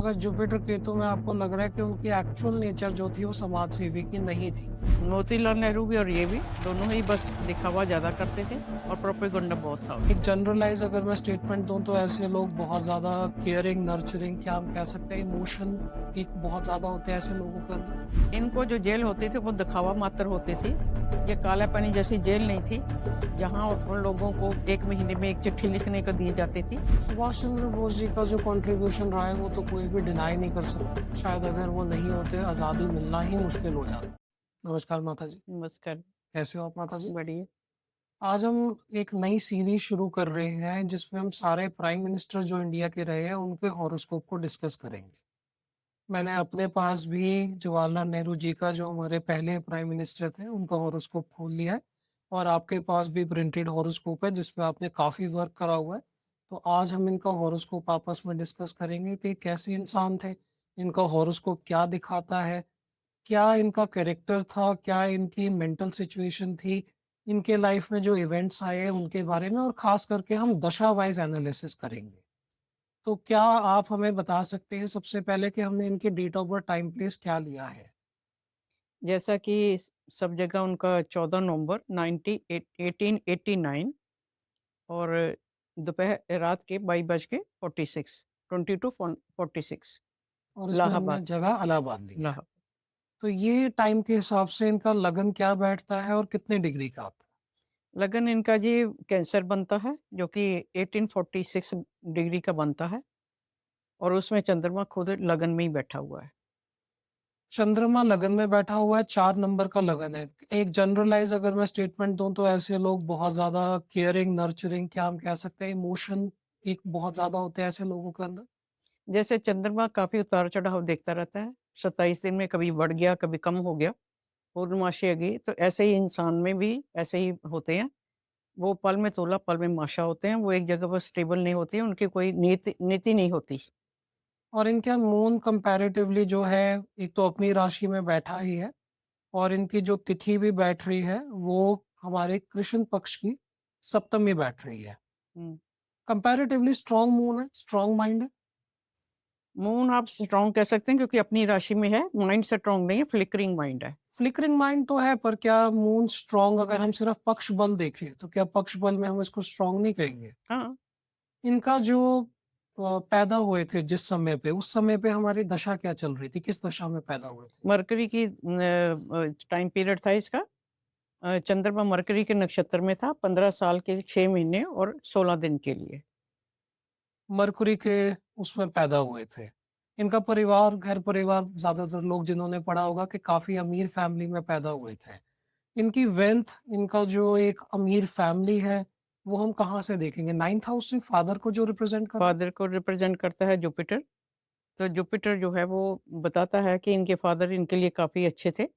अगर जुपिटर केतु में आपको लग रहा है कि उनकी एक्चुअल नेचर जो थी वो समाज सेवी की नहीं थी। मोतीलाल नेहरू भी और ये भी दोनों ही बस दिखावा ज़्यादा करते थे और प्रोपेगेंडा बहुत था एक उनका। जनरलाइज अगर मैं स्टेटमेंट दूं तो ऐसे लोग बहुत ज्यादा केयरिंग नर्चरिंग क्या हम कह सकते हैं इमोशन एक बहुत ज्यादा होते हैं ऐसे लोगों के अंदर। इनको जो जेल होती थी वो दिखावा मात्र होती थी। ये कालापानी जैसी जेल नहीं थी जहाँ उन लोगों को 1 महीने में 1 चिट्ठी लिखने को दी जाती थी। सुभाष चंद्र बोस जी का जो कंट्रीब्यूशन रहा है वो तो कोई भी डिनाई नहीं कर सकता। शायद अगर वो नहीं होते आजादी मिलना ही मुश्किल हो जाता। नमस्कार माता जी। नमस्कार। कैसे हो आप माता जी? बढ़िया। आज हम एक नई सीरीज शुरू कर रहे हैं जिसमें हम सारे प्राइम मिनिस्टर जो इंडिया के रहे हैं उनके हॉरोस्कोप को डिस्कस करेंगे। मैंने अपने पास भी जवाहरलाल नेहरू जी का जो हमारे पहले प्राइम मिनिस्टर थे उनका हॉरोस्कोप खोल लिया है और आपके पास भी प्रिंटेड हॉरोस्कोप है जिसपे आपने काफ़ी वर्क करा हुआ है। तो आज हम इनका हॉरोस्कोप आपस में डिस्कस करेंगे कि कैसे इंसान थे, इनका हॉरोस्कोप क्या दिखाता है, क्या इनका कैरेक्टर था, क्या इनकी मेंटल सिचुएशन थी, इनके लाइफ में जो इवेंट्स आए हैं उनके बारे में और ख़ास करके हम दशा वाइज़ एनालिसिस करेंगे। तो क्या आप हमें बता सकते हैं सबसे पहले कि हमने इनके date of birth, time, place क्या लिया है? जैसा कि सब जगह उनका 14 नवंबर 1889 और दोपहर रात के 22:46 22 टू 46 और इसमें हमने इलाहाबाद। जगह इलाहाबाद ली है। इलाहाबाद। तो ये टाइम के हिसाब से इनका लगन क्या बैठता है और कितने डिग्री का आता है? लगन इनका जी कैंसर बनता है जो कि 1846 डिग्री का बनता है और उसमें चंद्रमा खुद लगन में ही बैठा हुआ है। चंद्रमा लगन में बैठा हुआ है, 4 नंबर का लगन है। एक जनरलाइज़ अगर मैं स्टेटमेंट दूँ तो ऐसे लोग बहुत ज़्यादा केयरिंग, नर्चरिंग क्या हम कह सकते हैं इमोशन एक बहुत ज़्यादा होते हैं ऐसे लोगों के अंदर। जैसे चंद्रमा काफ़ी उतार-चढ़ाव देखता रहता है, 27 दिन में कभी बढ़ गया, कभी कम हो गया, पूर्णमासी आ गई, तो ऐसे ही इंसान में भी ऐसे ही होते हैं। वो पल में तोला, पल में माशा होते हैं, वो एक जगह पर स्टेबल नहीं होती है, उनकी कोई नीति नीति नहीं होती। और इनका मून कंपैरेटिवली जो है एक तो अपनी राशि में बैठा ही है और इनकी जो तिथि भी बैठ रही है वो हमारे कृष्ण पक्ष की सप्तमी बैठ रही है। हुँ। कंपैरेटिवली स्ट्रॉन्ग मून है, स्ट्रॉन्ग माइंड है। मून आप स्ट्रॉन्ग कह सकते हैं क्योंकि अपनी राशि में है, माइंड स्ट्रॉन्ग नहीं है, फ्लिकरिंग माइंड है। फ्लिकरिंग माइंड तो है पर क्या मून स्ट्रॉन्ग अगर हम सिर्फ पक्ष बल देखें तो क्या पक्ष बल में हम इसको स्ट्रॉन्ग नहीं कहेंगे? हाँ, इनका जो पैदा हुए थे जिस समय पे उस समय पे हमारी दशा क्या चल रही थी? किस दशा में पैदा हुए थे? मरकरी की टाइम पीरियड था इसका। चंद्रमा मरकरी के नक्षत्र में था 15 साल के 6 महीने और 16 दिन के लिए। मरकुरी के उसमें पैदा हुए थे। इनका परिवार, घर परिवार ज़्यादातर लोग जिन्होंने पढ़ा होगा कि काफ़ी अमीर फैमिली में पैदा हुए थे। इनकी वेल्थ, इनका जो एक अमीर फैमिली है, वो हम कहाँ से देखेंगे? 9th हाउस से फादर को जो रिप्रेज़ेंट कर रहा है? फादर को रिप्रेजेंट करता है जुपिटर। तो जुपिटर जो है वो बताता है कि इनके फादर इनके लिए काफ़ी अच्छे थे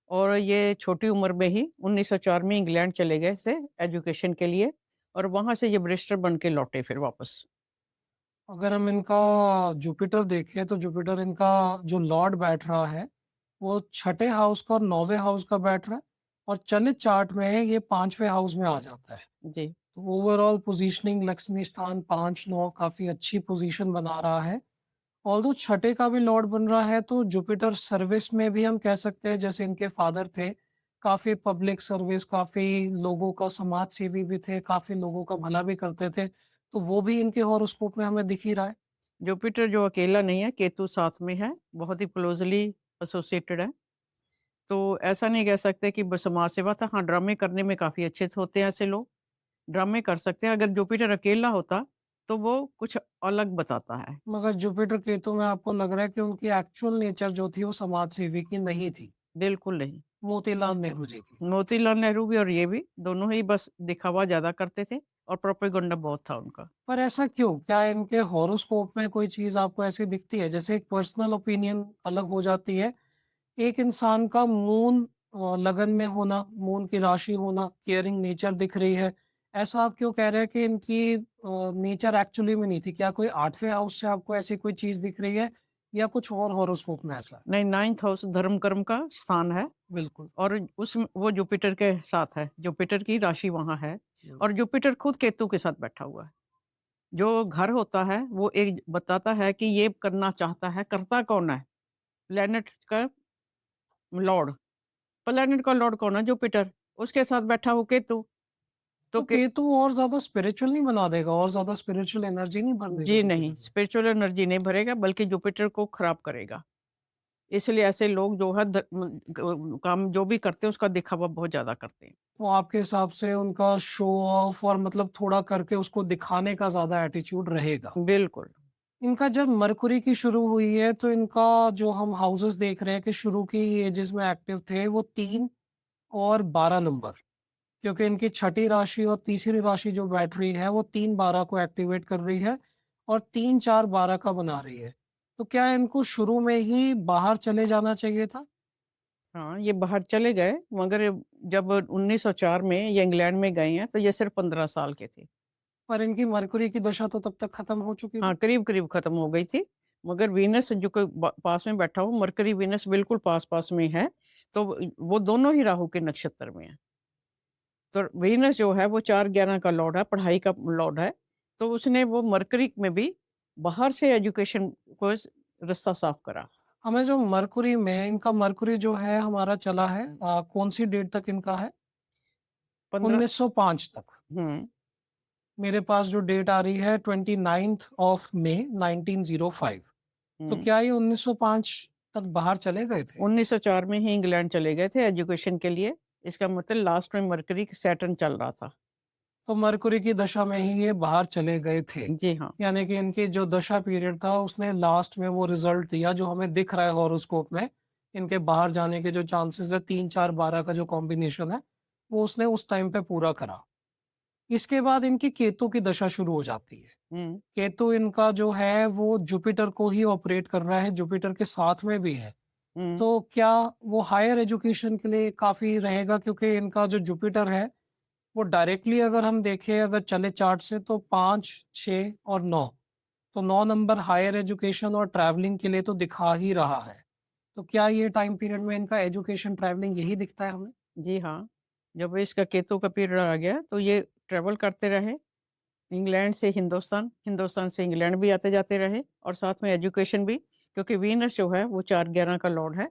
और ये छोटी उम्र में ही 1904 में इंग्लैंड चले गए थे एजुकेशन के लिए और वहाँ से ये बैरिस्टर बन के लौटे फिर वापस। अगर हम इनका जुपिटर देखें तो जुपिटर इनका जो लॉर्ड बैठ रहा है, वो छठे हाउस का और 9वें हाउस का बैठ रहा है और चलित चार्ट में ये 5वें हाउस में आ जाता है। जी। तो ओवरऑल पोजीशनिंग लक्ष्मी स्थान 5-9 काफ़ी अच्छी पोजीशन बना रहा है। ऑल्दो छठे का भी लॉर्ड बन रहा है तो जुपिटर सर्विस में भी हम कह सकते हैं जैसे इनके फादर थे, काफ़ी पब्लिक सर्विस, काफ़ी लोगों का समाज सेवी भी थे, काफ़ी लोगों का भला भी करते थे। तो वो भी इनके हॉरोस्कोप में हमें दिख ही रहा है। जुपिटर जो अकेला नहीं है, केतु साथ में है, बहुत ही क्लोज़ली एसोसिएटेड है। तो ऐसा नहीं कह सकते कि बस समाज सेवा था, हाँ, ड्रामे करने में काफ़ी अच्छे होते हैं ऐसे लोग, ड्रामे कर सकते हैं। अगर जुपिटर अकेला होता, तो वो कुछ अलग बताता है। मगर जुपिटर केतु में आपको लग रहा है कि उनकी एक्चुअल नेचर जो थी वो समाज सेवी की नहीं थी, बिल्कुल नहीं। मोतीलाल नेहरू जी की। मोतीलाल नेहरू भी और ये भी, दोनों ही बस दिखावा ज़्यादा करते थे और प्रोपेगेंडा बहुत था उनका। पर ऐसा क्यों? क्या इनके हॉरोस्कोप में कोई चीज़ आपको ऐसी दिखती है? जैसे एक पर्सनल ओपिनियन अलग हो जाती है। एक इंसान का मून लगन में होना, मून की राशि होना, केयरिंग नेचर दिख रही है। ऐसा आप क्यों कह रहे हैं कि इनकी नेचर एक्चुअली में नहीं थी? क्या कोई 8वें हाउस से आपको ऐसी कोई चीज़ दिख रही है या कुछ और हॉरोस्कोप में ऐसा है? नहीं, 9th हाउस धर्म कर्म का स्थान है बिल्कुल। और उस वो जुपिटर के साथ है, जुपिटर की राशि वहाँ है हुँ। और जुपिटर खुद केतु के साथ बैठा हुआ है। जो घर होता है वो एक बताता है कि ये करना चाहता है, करता कौन है? प्लैनेट का लॉर्ड, प्लैनेट का लॉर्ड कौन है? जुपिटर, उसके साथ बैठा वो केतु। तो तो के केतु और ज़्यादा स्पिरिचुअल नहीं बना देगा और ज़्यादा स्पिरिचुअल एनर्जी नहीं भर देगा जी नहीं, जुपिटर में? स्पिरिचुअल एनर्जी नहीं भरेगा बल्कि जुपिटर को खराब करेगा। इसलिए ऐसे लोग जो है काम जो भी करते हैं उसका दिखावा बहुत ज़्यादा करते हैं। तो आपके हिसाब से उनका शो ऑफ और मतलब थोड़ा करके उसको दिखाने का ज़्यादा एटीट्यूड रहेगा। बिल्कुल। इनका जब मरकुरी की शुरू हुई है तो इनका जो हम हाउसेस देख रहे हैं कि शुरू की एजेस में एक्टिव थे वो 3 और 12 नंबर, क्योंकि इनकी छठी राशि और तीसरी राशि जो बैटरी है वो 3-12 को एक्टिवेट कर रही है और 3-4-12 का बना रही है। तो क्या इनको शुरू में ही बाहर चले जाना चाहिए था? हाँ, ये बाहर चले गए मगर जब 1904 में ये इंग्लैंड में गए हैं तो ये सिर्फ़ 15 साल के थे। पर इनकी मरकुरी की दशा तो तब तक खत्म हो चुकी हाँ, थी। करीब-करीब ख़त्म हो गई थी। मगर वीनस जो कि ब पास में बैठा हो मरकरी वीनस बिल्कुल पास-पास में है, तो वो दोनों ही राहु के नक्षत्र में हैं। तो वीनस जो है वो 4-11 का लॉर्ड है, पढ़ाई का लॉर्ड है। तो उसने वो मरकरी में भी बाहर से एजुकेशन को रास्ता साफ़ करा। हमें जो मरकुरी में इनका मरकुरी जो है हमारा चला है कौन-सी डेट तक इनका है? 15 1905 तक। हुँ, मेरे पास जो डेट आ रही है 29th ऑफ मई 1905। तो हुँ। क्या ये 1905 तक बाहर चले गए थे? 1904 में ही इंग्लैंड चले गए थे एजुकेशन के लिए। इसका मतलब लास्ट में मरकरी सैटर्न चल रहा था। तो मरकुरी की दशा में ही ये बाहर चले गए थे। जी हाँ। यानी कि इनकी जो दशा पीरियड था उसने लास्ट में वो रिज़ल्ट दिया जो हमें दिख रहा है हॉरोस्कोप में। इनके बाहर जाने के जो चांसेस है 3, 4, 12 का जो कॉम्बिनेशन है, वो उसने उस टाइम पे पूरा करा। इसके बाद इनकी केतु की दशा शुरू हो जाती है। हुँ, केतु इनका जो है वो जुपिटर को ही ऑपरेट कर रहा है, जुपिटर के साथ में भी है। हुँ, तो क्या वो हायर एजुकेशन के लिए काफ़ी रहेगा क्योंकि इनका जो जुपिटर है वो डायरेक्टली अगर हम देखें अगर चले चार्ट से तो 5, 6 और 9, तो 9 नंबर हायर एजुकेशन और ट्रैवलिंग के लिए तो दिखा ही रहा है। तो क्या ये टाइम पीरियड में इनका एजुकेशन ट्रैवलिंग यही दिखता है हमें? जी हाँ। जब इसका केतु का पीरियड आ गया तो ये ट्रैवल करते रहे, इंग्लैंड से हिंदुस्तान, हिंदुस्तान से इंग्लैंड भी आते-जाते रहे और साथ में एजुकेशन भी क्योंकि वीनस जो है वो 4-11 का लॉर्ड है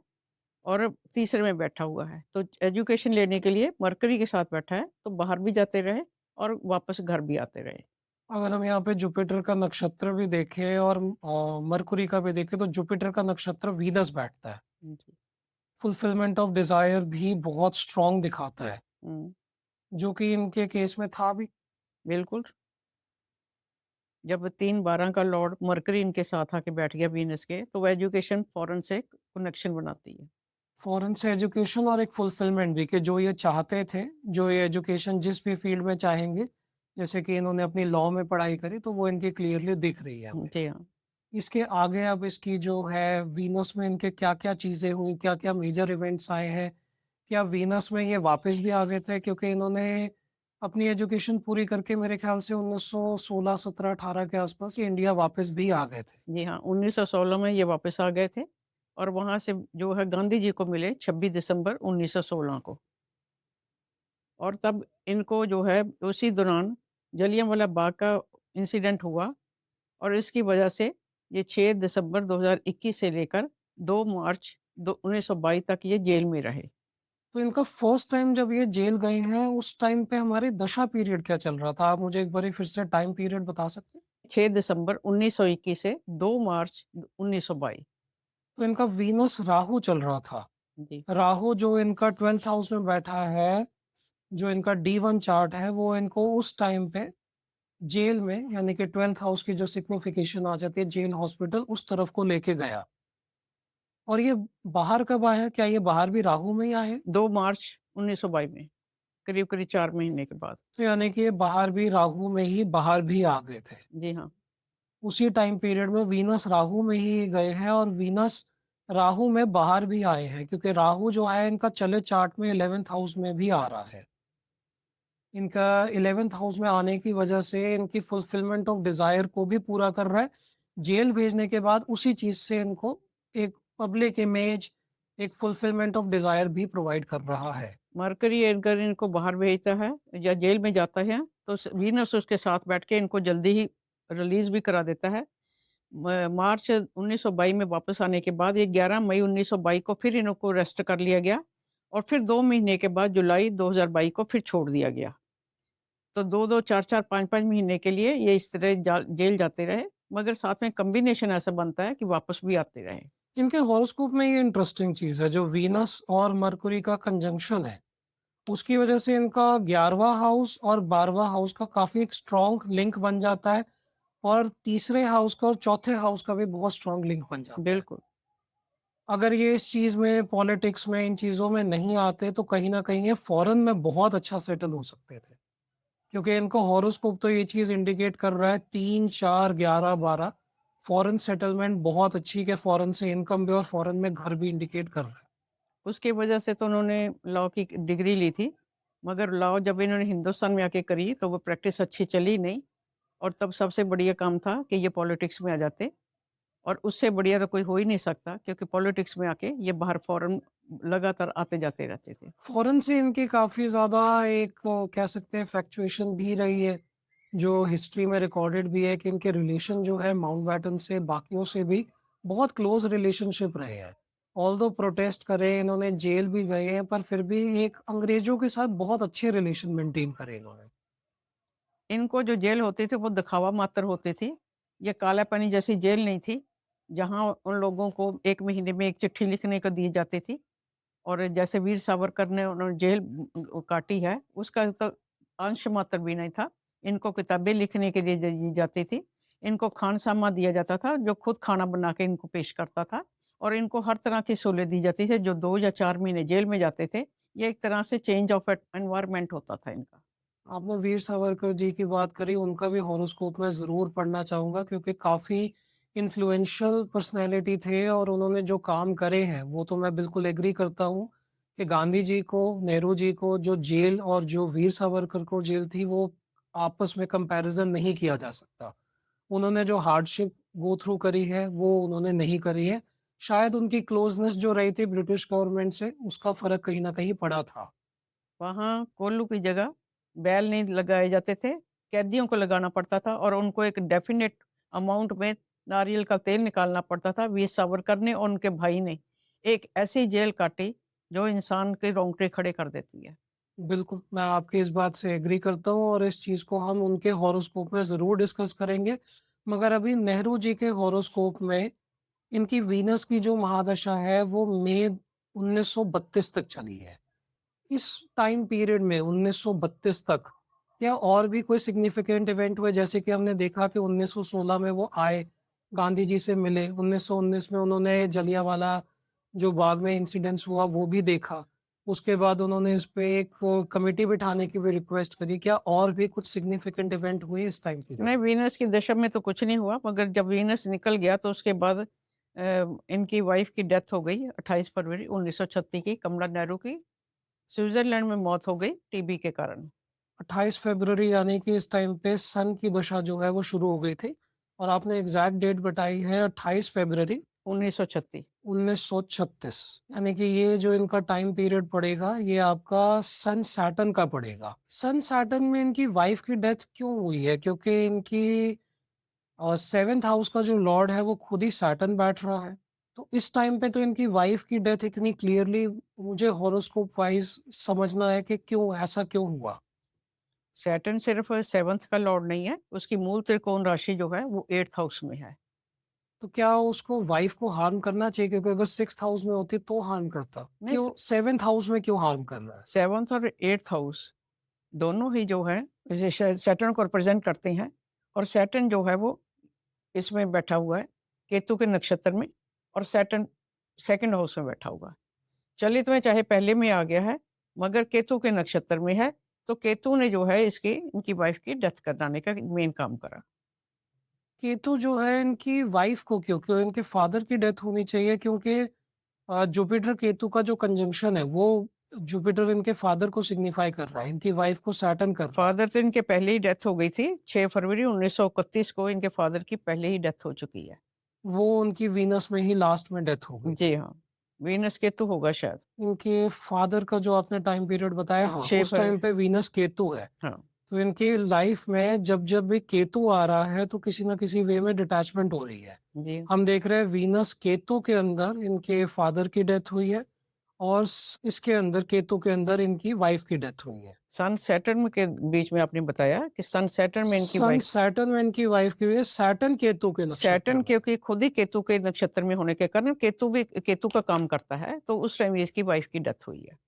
और तीसरे में बैठा हुआ है। तो एजुकेशन लेने के लिए मरकरी के साथ बैठा है, तो बाहर भी जाते रहे और वापस घर भी आते रहे। अगर हम यहाँ पे जुपिटर का नक्षत्र भी देखें और मरकुरी का भी देखें तो जुपिटर का नक्षत्र वीनस बैठता है। जी। फुलफिलमेंट ऑफ डिज़ायर भी बहुत स्ट्रॉन्ग दिखाता है, हुँ, जो कि इनके केस में था भी। बिल्कुल। जब 3-12 का लॉर्ड मरकरी इनके साथ आके बैठ गया वीनस के, तो वो एजुकेशन फ़ॉरेन से कनेक्शन बनाती है। फॉरेन से एजुकेशन और एक फुलफिलमेंट भी कि जो ये चाहते थे, जो ये एजुकेशन जिस भी फ़ील्ड में चाहेंगे, जैसे कि इन्होंने अपनी लॉ में पढ़ाई करी तो वो इनकी क्लियरली दिख रही है हमें। जी हाँ। इसके आगे अब इसकी जो है वीनस में इनके क्या-क्या चीज़ें हुई, क्या-क्या मेजर इवेंट्स आए हैं? क्या वीनस में ये वापस भी आ गए थे? क्योंकि इन्होंने अपनी एजुकेशन पूरी करके मेरे ख़्याल से 1916, 17, 18 के आस-पास ये इंडिया वापस भी आ गए थे। जी हाँ, 1916 में ये वापस आ गए थे और वहाँ से जो है गांधी जी को मिले 26 दिसंबर 1916 को और तब इनको जो है उसी दौरान जलियांवाला बाग का इंसिडेंट हुआ और इसकी वजह से ये 6 दिसंबर 2021 से लेकर 2 मार्च 1922 तक ये जेल में रहे। तो इनका फर्स्ट टाइम जब ये जेल गए हैं, उस टाइम पे हमारी दशा पीरियड क्या चल रहा था? आप मुझे एक बारी फिर से टाइम पीरियड बता सकते हैं? 6 दिसंबर 1921 से 2 मार्च 1922। तो इनका वीनस राहु चल रहा था। जी। राहु जो इनका 12th हाउस में बैठा है, जो इनका D1 चार्ट है, वो इनको उस टाइम पे जेल में यानी कि 12th हाउस की जो सिग्निफिकेशन आ जाती है जेल हॉस्पिटल उस तरफ को लेके गया। और ये बाहर कब आया? क्या ये बाहर भी राहु में ही आए? 2 मार्च 1922 में, करीब-करीब 4 महीने के बाद। तो यानी कि ये बाहर भी राहु में ही बाहर भी आ गए थे। जी हाँ। उसी टाइम पीरियड में वीनस राहु में ही गए हैं और वीनस राहु में बाहर भी आए हैं क्योंकि राहु जो है इनका चले चार्ट में 11th हाउस में भी आ रहा है। इनका 11th हाउस में आने की वजह से इनकी फुलफिलमेंट ऑफ डिज़ायर को भी पूरा कर रहा है। जेल भेजने के बाद उसी चीज़ से इनको एक पब्लिक इमेज, एक फुलफिलमेंट ऑफ डिज़ायर भी प्रोवाइड कर रहा है। मरकरी अगर इनको बाहर भेजता है या जेल में जाता है, तो वीनस उसके साथ बैठ के इनको जल्दी ही रिलीज़ भी करा देता है। मार्च 1922 में वापस आने के बाद ये 11 मई 1922 को फिर इनको अरेस्ट कर लिया गया और फिर 2 महीने के बाद जुलाई 2022 को फिर छोड़ दिया गया। तो 2-2, 4-4, 5-5 महीने के लिए ये इस तरह जेल जाते रहे, मगर साथ में कॉम्बिनेशन ऐसा बनता है कि वापस भी आते रहे। इनके हॉरोस्कोप में ये इंटरेस्टिंग चीज़ है, जो वीनस और मरकुरी का कंजंक्शन है, उसकी वजह से इनका 11वाँ हाउस और 12वाँ हाउस का काफ़ी एक स्ट्रॉन्ग लिंक बन जाता है और तीसरे हाउस का और चौथे हाउस का भी बहुत स्ट्रॉन्ग लिंक बन जाता है। बिल्कुल। अगर ये इस चीज़ में, पॉलिटिक्स में, इन चीज़ों में नहीं आते, तो कहीं न कहीं ये फ़ॉरेन में बहुत अच्छा सेटल हो सकते थे। क्योंकि इनको हॉरोस्कोप तो ये चीज़ इंडिकेट कर रहा है 3, 4, 11, 12 फ़ॉरेन सेटलमेंट बहुत अच्छी, के फ़ॉरेन से इनकम भी और फ़ॉरेन में घर भी इंडिकेट कर रहा है। उसकी वजह से तो उन्होंने लॉ की डिग्री ली थी, मगर लॉ जब इन्होंने हिंदुस्तान में आके करी तो वो प्रैक्टिस अच्छी चली नहीं और तब सबसे बढ़िया काम था कि ये पॉलिटिक्स में आ जाते और उससे बढ़िया तो कोई हो ही नहीं सकता क्योंकि पॉलिटिक्स में आके ये बाहर फ़ॉरेन लगातार आते-जाते रहते थे। फ़ॉरेन से इनकी काफ़ी ज़्यादा एक कह सकते हैं फ्लक्चुएशन भी रही है, जो हिस्ट्री में रिकॉर्डेड भी है कि इनके रिलेशन जो है माउंटबैटन से बाकियों से भी बहुत क्लोज़ रिलेशनशिप रहे हैं। ऑल्दो प्रोटेस्ट करे, इन्होंने जेल भी गए हैं, पर फिर भी एक अंग्रेज़ों के साथ बहुत अच्छे रिलेशन मेंटेन करे इन्होंने। इनको जो जेल होती थी वो दिखावा मात्र होती थी। ये कालापानी जैसी जेल नहीं थी, जहाँ उन लोगों को 1 महीने में 1 चिट्ठी लिखने को दी जाती थी और जैसे वीर सावरकर ने उन्होंने जेल काटी है, उसका तो अंश मात्र भी नहीं था। इनको किताबें लिखने के लिए दी जाती थी। इनको खानसामा दिया जाता था, जो खुद खाना बना के इनको पेश करता था और इनको हर तरह की सहूलियत दी जाती थी। जो 2 या 4 महीने जेल में जाते थे, ये एक तरह से चेंज ऑफ एनवायरनमेंट होता था इनका। आपने वीर सावरकर जी की बात करी, उनका भी हॉरोस्कोप मैं ज़रूर पढ़ना चाहूँगा क्योंकि काफ़ी इन्फ्लुएंशियल पर्सनैलिटी थे और उन्होंने जो काम करे हैं, वो तो मैं बिल्कुल एग्री करता हूँ कि गांधी जी को, नेहरू जी को जो जेल और जो वीर सावरकर को जेल थी, वो आपस में कंपैरिज़न नहीं किया जा सकता। उन्होंने जो हार्डशिप गो थ्रू करी है, वो उन्होंने नहीं करी है। शायद उनकी क्लोज़नेस जो रही थी ब्रिटिश गवर्नमेंट से, उसका फ़र्क कहीं न कहीं पड़ा था। वहाँ कोल्लू की जगह बैल नहीं लगाए जाते थे, कैदियों को लगाना पड़ता था और उनको एक डेफ़िनिट अमाउंट में नारियल का तेल निकालना पड़ता था। वीर सावरकर ने और उनके भाई ने एक ऐसी जेल काटी, जो इंसान के रोंगटे खड़े कर देती है। बिल्कुल, मैं आपकी इस बात से एग्री करता हूँ और इस चीज़ को हम उनके हॉरोस्कोप में ज़रूर डिस्कस करेंगे। मगर अभी नेहरू जी के हॉरोस्कोप में इनकी वीनस की जो महादशा है वो मई 1932 तक चली है। इस टाइम पीरियड में 1932 तक क्या और भी कोई सिग्निफिकेंट इवेंट हुए? जैसे कि हमने देखा कि 1916 में वो आए, गांधी जी से मिले, 1919 में उन्होंने जलियांवाला जो बाग में इंसिडेंट्स हुआ वो भी देखा। उसके बाद उन्होंने इस पे एक कमिटी बिठाने की भी रिक्वेस्ट करी। क्या और भी कुछ सिग्निफिकेंट इवेंट हुए इस टाइम पीरियड नहीं, में? वीनस की दशा में तो कुछ नहीं हुआ, मगर जब वीनस निकल गया तो उसके बाद इनकी वाइफ़ की डेथ हो गई 28 फरवरी 1936 की, कमला नेहरू की। स्विट्ज़रलैंड में मौत हो गई टीबी के कारण। 28 फ़रवरी यानी कि इस टाइम पे सन की दशा जो है वो शुरू हो गई थी और आपने एग्ज़ैक्ट डेट बताई है 28 फ़रवरी 1936। 1936 यानी कि ये जो इनका टाइम पीरियड पड़ेगा ये आपका सन सैटर्न का पड़ेगा। सन सैटर्न में इनकी वाइफ़ की डेथ क्यों हुई है? क्योंकि इनकी 7th हाउस का जो लॉर्ड है वो खुद ही सैटर्न बैठ रहा है। तो इस टाइम पे तो इनकी वाइफ़ की डेथ इतनी क्लियरली मुझे हॉरोस्कोप वाइज़ समझना है कि क्यों ऐसा क्यों हुआ? सैटर्न सिर्फ 7th का लॉर्ड नहीं है, उसकी मूल त्रिकोण राशि जो है वो 8th हाउस में है। तो क्या उसको वाइफ़ को हार्म करना चाहिए? क्योंकि अगर 6th हाउस में होती तो हार्म करता। नहीं, क्यों 7th हाउस में क्यों हार्म कर रहा है? 7th और 8th हाउस दोनों ही जो है जैसे सैटर्न को रिप्रेजेंट करते हैं और सैटर्न जो है वो इसमें बैठा हुआ है केतु के नक्षत्र में और सैटर्न 2nd हाउस में बैठा हुआ है। चलित में चाहे पहले में आ गया है, मगर केतु के नक्षत्र में है, तो केतु ने जो है इसकी इनकी वाइफ़ की डेथ कराने का मेन काम करा। केतु जो है इनकी वाइफ़ को क्यों? क्यों इनके फ़ादर की डेथ होनी चाहिए क्योंकि जुपिटर केतु का जो कंजंक्शन है वो जुपिटर इनके फ़ादर को सिग्निफ़ाई कर रहा है, इनकी वाइफ़ को सैटर्न कर रहा है। फादर तो इनके पहले ही डेथ हो गई थी, 6 फरवरी 1931 को इनके फादर की पहले ही डेथ हो चुकी है। वो उनकी वीनस में ही लास्ट में डेथ हो गई जी थी। हाँ, वीनस केतु होगा शायद। इनके फ़ादर का जो आपने टाइम पीरियड बताया हाँ, 6 उस फर टाइम पे वीनस केतु है। हाँ, तो इनकी लाइफ में जब-जब भी केतु आ रहा है तो किसी न किसी वे में डिटैचमेंट हो रही है। जी। हम देख रहे हैं वीनस केतु के अंदर इनके फादर की डेथ हुई है और इसके अंदर केतु के अंदर इनकी वाइफ की डेथ हुई है। सन सैटर्न के बीच में आपने बताया कि सन सैटर्न में इनकी सन वाइफ, सैटर्न में इनकी वाइफ की हुई है, सैटर्न केतु के नक्षत्र सैटर्न में। क्योंकि खुद ही केतु के नक्षत्र में होने के कारण केतु भी केतु का काम करता है, तो उस टाइम इसकी वाइफ की डेथ हुई है।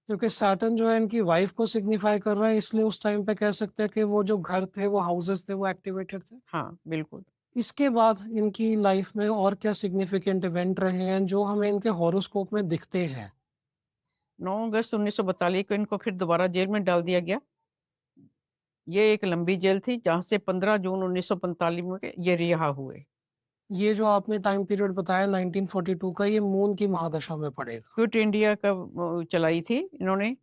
क्योंकि सैटर्न जो है इनकी वाइफ को सिग्निफाई कर रहा है, इसलिए उस टाइम पे कह सकते हैं कि वो जो घर थे, वो हाउसेस थे, वो एक्टिवेटेड थे। हाँ, बिल्कुल। इसके बाद इनकी लाइफ में और क्या सिग्निफिकेंट इवेंट रहे हैं जो हमें इनके हॉरोस्कोप में दिखते हैं? 9 अगस्त 1942 को इनको फिर दोबारा जेल में डाल दिया गया। ये एक लंबी जेल थी जहाँ से 15 जून 1945 में ये रिहा हुए। ये जो आपने टाइम पीरियड बताया 1942 का, ये मून की महादशा में पड़ेगा। क्विट इंडिया का चलाई थी इन्होंने,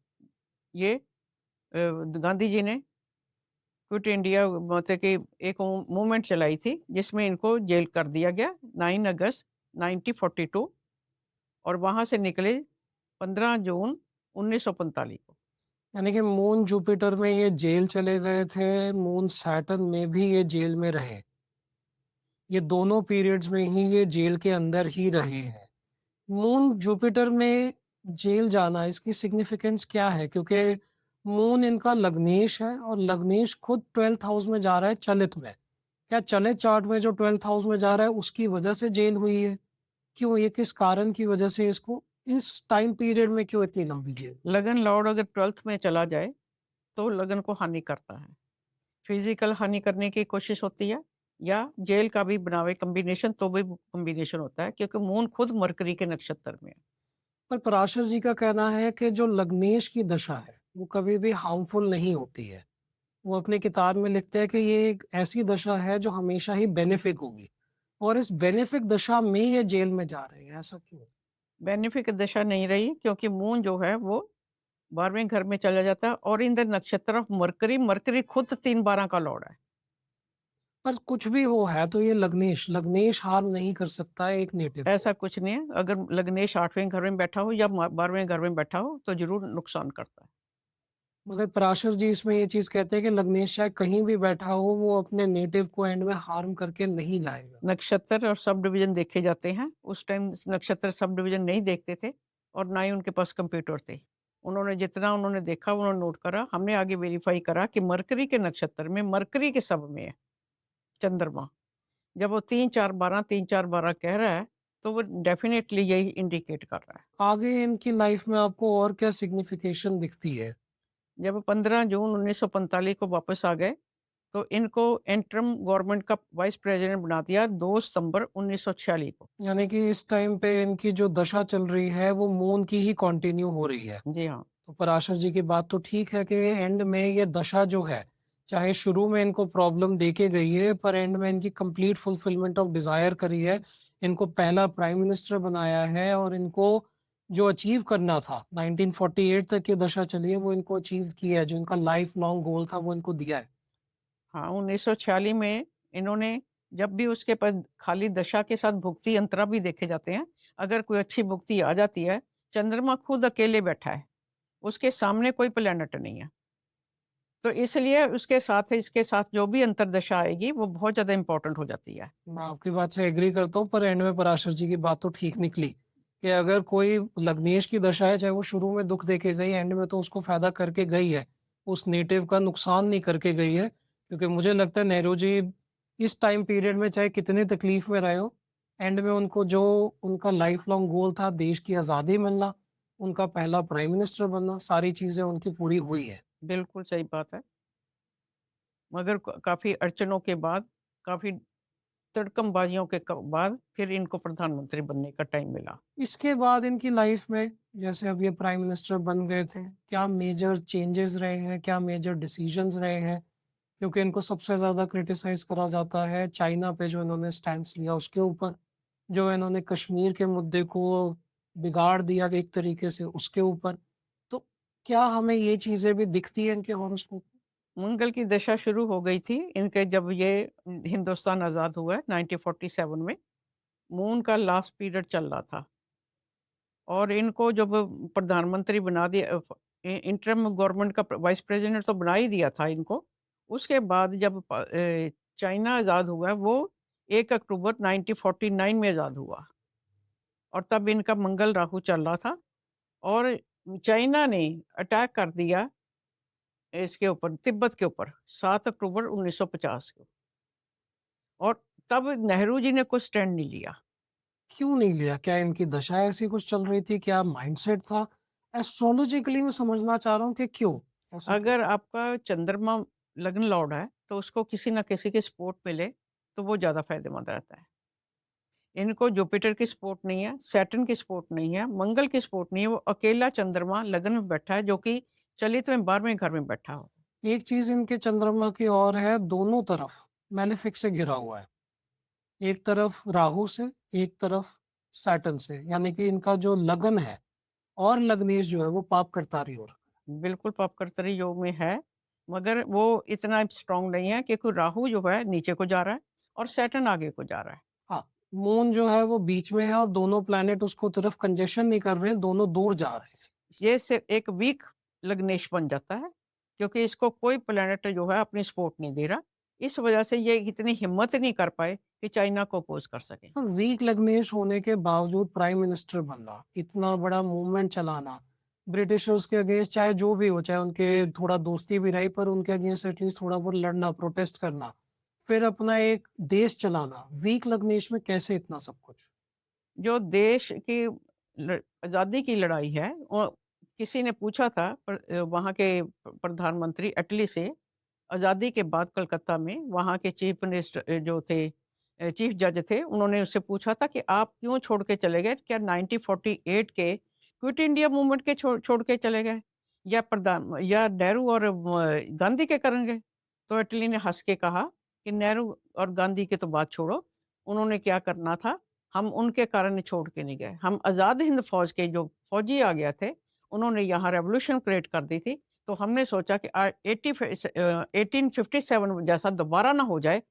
ये गांधी जी ने क्विट इंडिया मतलब कि एक मूवमेंट चलाई थी जिसमें इनको जेल कर दिया गया 9 अगस्त 1942, और वहाँ से निकले 15 जून 1945 को। यानी कि मून जुपिटर में ये जेल चले गए थे, मून सैटर्न में भी ये जेल में रहे। ये दोनों पीरियड्स में ही ये जेल के अंदर ही रहे हैं। मून जुपिटर में जेल जाना इसकी सिग्निफिकेंस क्या है? क्योंकि मून इनका लग्नेश है और लग्नेश खुद 12th हाउस में जा रहा है चलित में। क्या चलित चार्ट में जो 12th हाउस में जा रहा है उसकी वजह से जेल हुई है? क्यों? ये किस कारण की वजह से इसको इस टाइम पीरियड में क्यों इतनी लंबी जेल? लगन लॉर्ड अगर 12th में चला जाए तो लगन को हानि करता है। फिजिकल हानि करने की कोशिश होती है, या जेल का भी बनावे कॉम्बिनेशन, तो भी कॉम्बिनेशन होता है क्योंकि मून खुद मरकरी के नक्षत्र में है। पर पराशर जी का कहना है कि जो लग्नेश की दशा है, वो कभी भी हार्मफुल नहीं होती है। वो अपनी किताब में लिखते हैं कि ये एक ऐसी दशा है जो हमेशा ही बेनिफिक होगी और इस बेनिफिक दशा में ये जेल में जा रहे हैं, ऐसा क्यों? बेनिफिक दशा नहीं रही क्योंकि मून जो है वो 12वें घर में चला जाता है, और इन द नक्षत्र ऑफ मरकरी, मरकरी खुद 3/12 का लॉर्ड है। पर कुछ भी हो है तो ये लग्नेश लग्नेश हार्म नहीं कर सकता है एक नेटिव को। ऐसा कुछ नहीं है, अगर लग्नेश 8वें घर में बैठा हो या 12वें घर में बैठा हो तो ज़रूर नुकसान करता है। मगर पराशर जी इसमें ये चीज़ कहते हैं कि लग्नेश चाहे कहीं भी बैठा हो, वो अपने नेटिव को एंड में हार्म करके नहीं लाएगा। नक्षत्र और सब डिवीज़न देखे जाते हैं, उस टाइम नक्षत्र सब डिवीज़न नहीं देखते थे और ना ही उनके पास कंप्यूटर थे। उन्होंने जितना उन्होंने देखा उन्होंने नोट करा, हमने आगे वेरीफ़ाई करा कि मरकरी के नक्षत्र में मरकरी के सब में है चंद्रमा। जब वो 3-4-12 3-4-12 कह रहा है, तो वो डेफ़िनेटली यही इंडिकेट कर रहा है। आगे इनकी लाइफ में आपको और क्या सिग्निफिकेशन दिखती है? जब 15 जून 1945 को वापस आ गए, तो इनको इंटरिम गवर्नमेंट का वाइस प्रेज़िडेंट बना दिया 2 सितंबर 1946 को। यानी कि इस टाइम पे इनकी जो दशा चल रही है, वो मून की ही कंटिन्यू हो रही है। जी हाँ। तो पराशर जी की बात तो ठीक है कि एंड में ये दशा जो है, चाहे शुरू में इनको प्रॉब्लम दे के गई है, पर एंड में इनकी कंप्लीट फुलफिलमेंट ऑफ डिज़ायर करी है। इनको पहला प्राइम मिनिस्टर बनाया है और इनको जो अचीव करना था, 1948 तक ये दशा चली है, वो इनको अचीव किया है। जो इनका लाइफ लॉन्ग गोल था, वो इनको दिया है। हाँ, 1946 में इन्होंने, जब भी उसके पास खाली दशा के साथ भुक्ति अंतरा भी देखे जाते हैं, अगर कोई अच्छी भुक्ति आ जाती है, चंद्रमा खुद अकेले बैठा है, उसके सामने कोई प्लैनेट नहीं है। तो इसलिए उसके साथ इसके साथ जो भी अंतर्दशा आएगी, वो बहुत ज़्यादा इम्पोर्टेंट हो जाती है। मैं आपकी बात से एग्री करता हूँ, पर एंड में पराशर जी की बात तो ठीक निकली कि अगर कोई लग्नेश की दशा है, चाहे वो शुरू में दुःख दे के गई, एंड में तो उसको फ़ायदा करके गई है। उस नेटिव का नुकसान नहीं करके गई है, क्योंकि मुझे लगता है नेहरू जी इस टाइम पीरियड में चाहे कितनी तकलीफ में रहे हों, एंड में उनको जो उनका लाइफ लॉन्ग गोल था, देश की आज़ादी मिलना, उनका पहला प्राइम मिनिस्टर बनना, सारी चीज़ें उनकी पूरी हुई है। बिल्कुल सही बात है। मगर काफ़ी अड़चनों के बाद, काफ़ी तड़कमबाजियों के बाद फिर इनको प्रधानमंत्री बनने का टाइम मिला। इसके बाद इनकी लाइफ में जैसे अब ये प्राइम मिनिस्टर बन गए थे, क्या मेजर चेंजेस रहे हैं? क्या मेजर डिसीजंस रहे हैं? क्योंकि इनको सबसे ज़्यादा क्रिटिसाइज़ करा जाता है चाइना पे जो इन्होंने स्टैंस लिया उसके ऊपर, जो इन्होंने कश्मीर के मुद्दे को बिगाड़ दिया एक तरीके से उसके ऊपर। तो क्या हमें ये चीज़ें भी दिखती हैं इनके हॉरोस्कोप में? मंगल की दशा शुरू हो गई थी इनके जब ये हिंदुस्तान आज़ाद हुआ 1947 में, मून का लास्ट पीरियड चल रहा था और इनको जब प्रधानमंत्री बना दिया, इंटरिम गवर्नमेंट का वाइस प्रेसिडेंट तो बना ही दिया था इनको। उसके बाद जब चाइना आज़ाद हुआ वो 1 अक्टूबर 1949 में आज़ाद हुआ और तब इनका मंगल राहु चल रहा था और चाइना ने अटैक कर दिया इसके ऊपर तिब्बत के ऊपर 7 अक्टूबर 1950 को और तब नेहरू जी ने कोई स्टैंड नहीं लिया। क्यों नहीं लिया? क्या इनकी दशा ऐसी कुछ चल रही थी? क्या माइंडसेट था? एस्ट्रोलॉजिकली मैं समझना चाह रहा हूँ कि क्यों? ऐसा क्यों? अगर आपका चंद्रमा लग्न लॉर्ड है, तो उसको किसी न किसी की सपोर्ट मिले, तो वो ज़्यादा फ़ायदेमंद रहता है। इनको जुपिटर की सपोर्ट नहीं है, सैटर्न की सपोर्ट नहीं है, मंगल की सपोर्ट नहीं है, वो अकेला चंद्रमा लग्न में बैठा है, जो कि चलित में 12वें घर में बैठा हो। एक चीज़ इनके चंद्रमा की और है, दोनों तरफ मैलेफिक से घिरा हुआ है। एक तरफ राहु से, एक तरफ सैटर्न से। यानी कि इनका जो लगन है और लग्नेश जो है वो पाप करतारी हो रहा है। बिल्कुल पापकर्तरी योग में है, मगर वो इतना स्ट्रॉन्ग नहीं है क्योंकि राहु जो है नीचे को जा रहा है और सैटर्न आगे को जा रहा है। हाँ, मून जो है वो बीच में है और दोनों प्लैनेट उसको तरफ कंजेशन नहीं कर रहे हैं, दोनों दूर जा रहे हैं। ये सिर्फ एक वीक लग्नेश बन जाता है, क्योंकि इसको कोई प्लैनेट जो है अपनी सपोर्ट नहीं दे रहा। इस वजह से ये इतनी हिम्मत नहीं कर पाए कि चाइना को अपोज़ कर सकें। तो वीक लग्नेश होने के बावजूद प्राइम मिनिस्टर बनना, इतना बड़ा मूवमेंट चलाना, ब्रिटिशर्स के अगेंस्ट चाहे जो भी हो, चाहे उनके थोड़ा दोस्ती भी रही पर उनके अगेंस्ट एटलीस्ट थोड़ा बहुत लड़ना, प्रोटेस्ट करना, फिर अपना एक देश चलाना, वीक लग्नेश में कैसे इतना सब कुछ? जो देश की आज़ादी की लड़ाई है, वो किसी ने पूछा था वहाँ के प्रधानमंत्री अटली से, आज़ादी के बाद कलकत्ता में वहाँ के चीफ मिनिस्टर जो थे चीफ जज थे, उन्होंने उससे पूछा था कि आप क्यों छोड़ के चले गए? क्या 1948 के क्विट इंडिया मूवमेंट के छोड़ के चले गए? या नेहरू और गांधी के कारण गए? तो अटली ने हँस के कहा कि नेहरू और गांधी की तो बात छोड़ो, उन्होंने क्या करना था, हम उनके कारण छोड़ के नहीं गए। हम आज़ाद हिंद फ़ौज के जो फ़ौजी आ गए थे, उन्होंने यहाँ रेवोल्यूशन क्रिएट कर दी थी। तो हमने सोचा कि 1857 जैसा दोबारा ना हो जाए,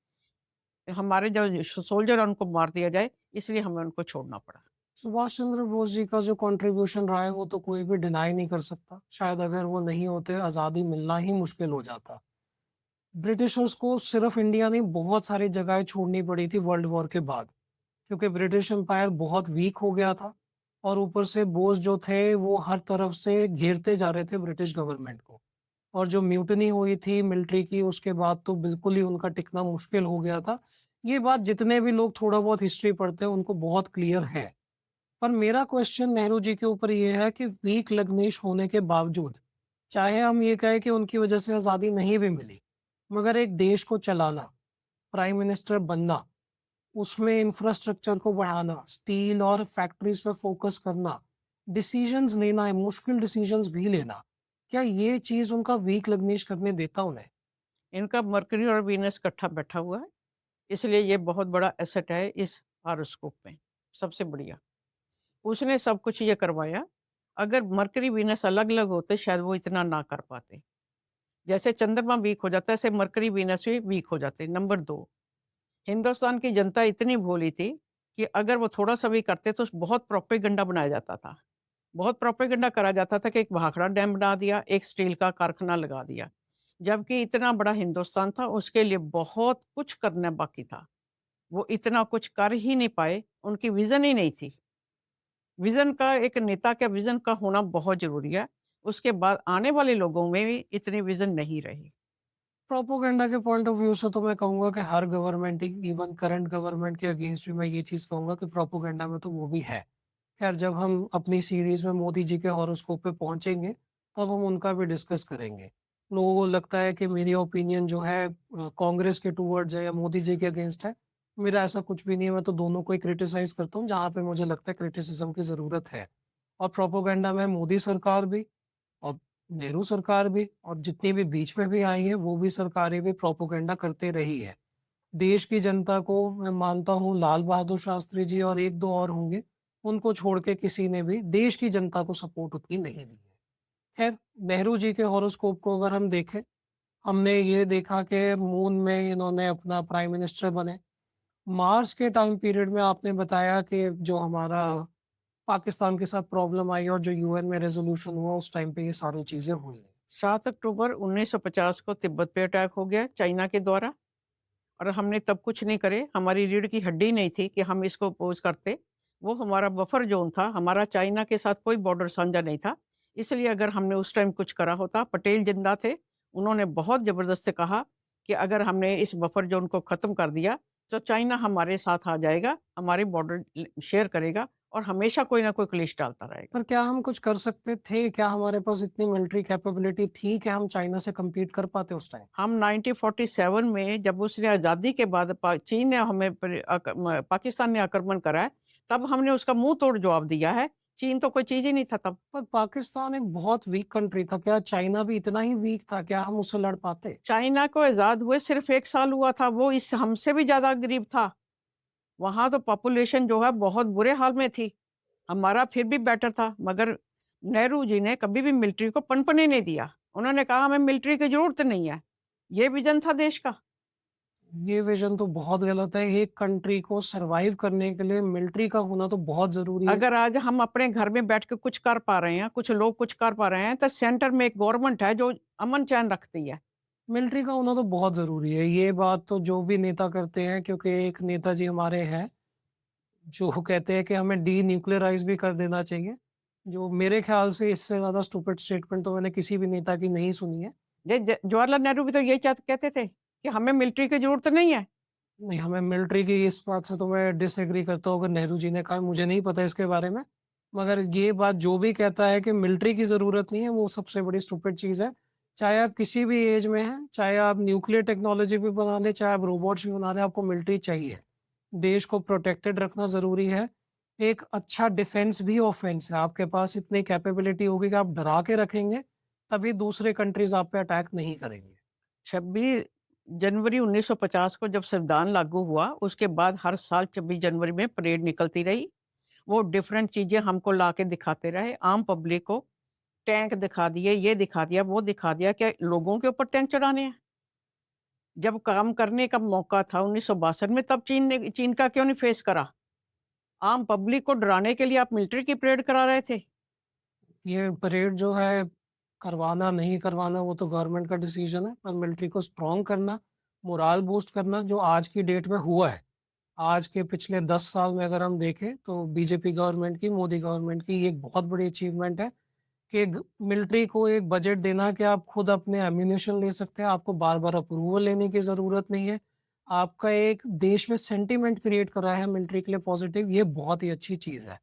हमारे जो सोल्जर हैं उनको मार दिया जाए, इसलिए हमें उनको छोड़ना पड़ा। सुभाष चंद्र बोस जी का जो कंट्रीब्यूशन रहा है वो तो कोई भी डिनाई नहीं कर सकता। शायद अगर वो नहीं होते आज़ादी मिलना ही मुश्किल हो जाता। ब्रिटिशर्स को सिर्फ इंडिया नहीं बहुत सारी जगहें छोड़नी पड़ी थी वर्ल्ड वॉर के बाद, क्योंकि ब्रिटिश एम्पायर बहुत वीक हो गया था और ऊपर से बोस जो थे वो हर तरफ से घेरते जा रहे थे ब्रिटिश गवर्नमेंट को। और जो म्यूटनी हुई थी मिलिट्री की उसके बाद तो बिल्कुल ही उनका टिकना मुश्किल हो गया था। ये बात जितने भी लोग थोड़ा बहुत हिस्ट्री पढ़ते हैं उनको बहुत क्लियर है। पर मेरा क्वेश्चन नेहरू जी के ऊपर ये है कि वीक लग्नेश होने के बावजूद, चाहे हम ये कहें कि उनकी वजह से आज़ादी नहीं भी मिली, मगर एक देश को चलाना, प्राइम मिनिस्टर बनना, उसमें इंफ्रास्ट्रक्चर को बढ़ाना, स्टील और फैक्ट्रीज़ पे फ़ोकस करना, डिसीज़न्स लेना है, मुश्किल डिसीज़न्स भी लेना, क्या ये चीज़ उनका वीक लग्नेश करने देता उन्हें? इनका मरकरी और वीनस इकट्ठा बैठा हुआ है, इसलिए ये बहुत बड़ा एसेट है इस हॉरोस्कोप में, सबसे बढ़िया। उसने सब कुछ ये करवाया, अगर मरकरी वीनस अलग-अलग होते शायद वो इतना ना कर पाते। जैसे चंद्रमा वीक हो जाता है, ऐसे मरकरी वीनस भी वीक हो जाते। नंबर 2, हिंदुस्तान की जनता इतनी भोली थी कि अगर वो थोड़ा-सा भी करते तो बहुत प्रोपेगेंडा बनाया जाता था। बहुत प्रोपेगेंडा करा जाता था कि एक भाखड़ा डैम बना दिया, एक स्टील का कारखाना लगा दिया। जबकि इतना बड़ा हिंदुस्तान था, उसके लिए बहुत कुछ करना बाकी था। वो इतना कुछ कर ही नहीं पाए, उनकी विज़न ही नहीं थी। विज़न का एक नेता का विज़न का होना बहुत ज़रूरी है। उसके बाद आने वाले लोगों में भी इतनी विज़न नहीं रही। प्रोपेगेंडा के पॉइंट ऑफ व्यू से तो मैं कहूँगा कि हर गवर्नमेंट ही इवन करंट गवर्नमेंट के अगेंस्ट भी मैं ये चीज़ कहूँगा कि प्रोपेगेंडा में तो वो भी है। खैर जब हम अपनी सीरीज़ में मोदी जी के हॉरोस्कोप पे पहुँचेंगे, तब हम उनका भी डिस्कस करेंगे। लोगों को लगता है कि मेरी ओपिनियन जो है कांग्रेस के टुवर्ड्स है या मोदी जी के अगेंस्ट है। मेरा ऐसा कुछ भी नहीं है, मैं तो दोनों को ही क्रिटिसाइज़ करता हूँ, जहाँ पे मुझे लगता है क्रिटिसिज़्म की ज़रूरत है। और प्रोपेगेंडा में मोदी सरकार भी और नेहरू सरकार भी और जितनी भी बीच में भी आई है, वो भी सरकारें भी प्रोपेगेंडा करते रही है। देश की जनता को मैं मानता हूँ लाल बहादुर शास्त्री जी और 1-2 और होंगे, उनको छोड़ के किसी ने भी देश की जनता को सपोर्ट उतनी नहीं दी है। खैर, नेहरू जी के हॉरोस्कोप को अगर हम देखें, हमने ये देखा कि मून में इन्होंने अपना प्राइम मिनिस्टर बने। मार्स के टाइम पीरियड में आपने बताया कि जो हमारा पाकिस्तान के साथ प्रॉब्लम आई और जो यूएन में रेज़ोल्यूशन हुआ उस टाइम पे ये सारी चीज़ें हुई हैं। 7 अक्टूबर 1950 को तिब्बत पे अटैक हो गया चाइना के द्वारा और हमने तब कुछ नहीं करे, हमारी रीढ़ की हड्डी नहीं थी कि हम इसको अपोज़ करते। वो हमारा बफर ज़ोन था, हमारा चाइना के साथ कोई बॉर्डर साझा नहीं था। इसलिए अगर हमने उस टाइम कुछ करा होता, पटेल ज़िंदा थे, उन्होंने बहुत ज़बरदस्त से कहा कि अगर हमने इस बफर ज़ोन को ख़त्म कर दिया, तो चाइना हमारे साथ आ जाएगा, हमारी बॉर्डर शेयर करेगा और हमेशा कोई ना कोई क्लेश डालता रहेगा। पर क्या हम कुछ कर सकते थे? क्या हमारे पास इतनी मिलिट्री कैपेबिलिटी थी कि हम चाइना से कम्पीट कर पाते उस टाइम? हम 1947 में जब उसने आज़ादी के बाद चीन ने हमें पाकिस्तान ने आक्रमण करा है, तब हमने उसका मुँह तोड़ जवाब दिया है। चीन तो कोई चीज़ ही नहीं था तब। पर पाकिस्तान एक बहुत वीक कंट्री था, क्या चाइना भी इतना ही वीक था? क्या हम उससे लड़ पाते? चाइना को आज़ाद हुए सिर्फ़ 1 साल हुआ था, वो इस हमसे भी ज़्यादा गरीब था। वहाँ तो पॉपुलेशन जो है बहुत बुरे हाल में थी। हमारा फिर भी बेटर था, मगर नेहरू जी ने कभी भी मिलिट्री को पनपने नहीं दिया। उन्होंने कहा हमें मिलिट्री की ज़रूरत नहीं है। ये विज़न था देश का। ये विज़न तो बहुत गलत है, एक कंट्री को सर्वाइव करने के लिए मिलिट्री का होना तो बहुत ज़रूरी है। अगर आज हम अपने घर में बैठ के कुछ कर पा रहे हैं, कुछ लोग कुछ कर पा रहे हैं, तो सेंटर में एक गवर्नमेंट है जो अमन-चैन रखती है। मिलिट्री का होना तो बहुत ज़रूरी है, ये बात तो जो भी नेता करते हैं क्योंकि एक नेताजी हमारे हैं, जो कहते हैं कि हमें डीन्यूक्लियराइज़ भी कर देना चाहिए, जो मेरे ख़्याल से इससे ज़्यादा स्टूपिड स्टेटमेंट तो मैंने किसी भी नेता की नहीं सुनी है। जे ज जवाहरलाल नेहरू भी तो यही कहते थे कि हमें मिलिट्री की ज़रूरत नहीं है। नहीं, हमें मिलिट्री की इस बात से तो मैं डिसएग्री करता हूँ, अगर नेहरू जी ने कहा मुझे नहीं पता इसके बारे में। मगर ये बात जो भी कहता है कि मिलिट्री की ज़रूरत नहीं है, वो सबसे बड़ी स्टूपिड चीज़ है। चाहे आप किसी भी ऐज में हैं, चाहे आप न्यूक्लियर टेक्नोलॉजी भी बना लें, चाहे आप रोबोट्स भी बना लें, आपको मिलिट्री चाहिए। देश को प्रोटेक्टेड रखना ज़रूरी है। एक अच्छा डिफेंस भी ऑफेंस है। आपके पास इतनी कैपेबिलिटी होगी कि आप डरा के रखेंगे, तभी दूसरे कंट्रीज़ आप पे अटैक नहीं करेंगे। 26 जनवरी 1950 को जब संविधान लागू हुआ, उसके बाद हर साल 26 जनवरी में परेड निकलती रही। वो डिफरेंट चीज़ें हमको ला के दिखाते रहे, आम पब्लिक को टैंक दिखा दिए, ये दिखा दिया, वो दिखा दिया, क्या लोगों के ऊपर टैंक चढ़ाने हैं? जब काम करने का मौका था 1962 में, तब चीन का क्यों नहीं फेस करा? आम पब्लिक को डराने के लिए आप मिलिट्री की परेड करा रहे थे। ये परेड जो है, करवाना नहीं करवाना वो तो गवर्नमेंट का डिसीजन है, पर मिलिट्री को स्ट्रॉन्ग करना, मोराल बूस्ट करना जो आज की डेट में हुआ है। आज के पिछले 10 साल में अगर हम देखें तो बीजेपी गवर्नमेंट की, मोदी गवर्नमेंट की ये एक बहुत बड़ी अचीवमेंट है कि ग मिलिट्री को एक बजट देना कि आप खुद अपने एम्यूनेशन ले सकते हैं, आपको बार-बार अप्रूवल लेने की ज़रूरत नहीं है। आपका एक देश में सेंटिमेंट क्रिएट करा है मिलिट्री के लिए पॉज़िटिव, ये बहुत ही अच्छी चीज़ है।